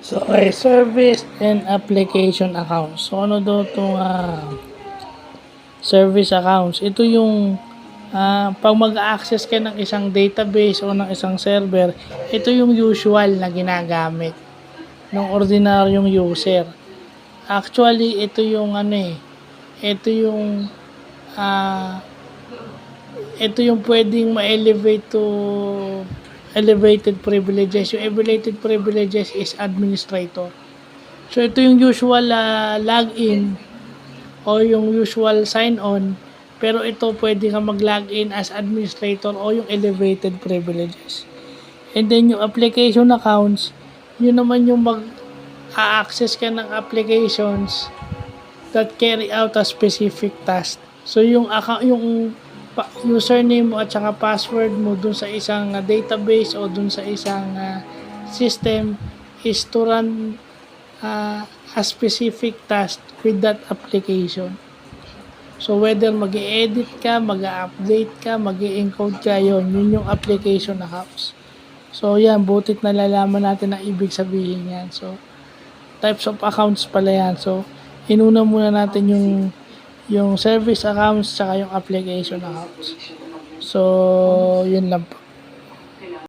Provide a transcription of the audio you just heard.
So, okay, service and application accounts. So, ano daw itong service accounts? Ito yung pag mag-access ka ng isang database o ng isang server, ito yung usual na ginagamit ng ordinaryong user. Actually, ah, ito yung pwedeng ma-elevate to elevated privileges. Yung elevated privileges is administrator. So, ito yung usual login o yung usual sign-on, pero ito pwede ka mag-login as administrator o yung elevated privileges. And then yung application accounts, yun naman yung mag-access ka ng applications that carry out a specific task. So yung username mo at saka password mo dun sa isang database o dun sa isang system is to run a specific task with that application. So whether mag-i-edit ka, mag-update ka, mag-i-encode ka, yun yung application accounts. So yan, butit na lalaman natin ang ibig sabihin yan. So types of accounts pala yan. So inuna muna natin yung service accounts tsaka yung application accounts. So yun lang po.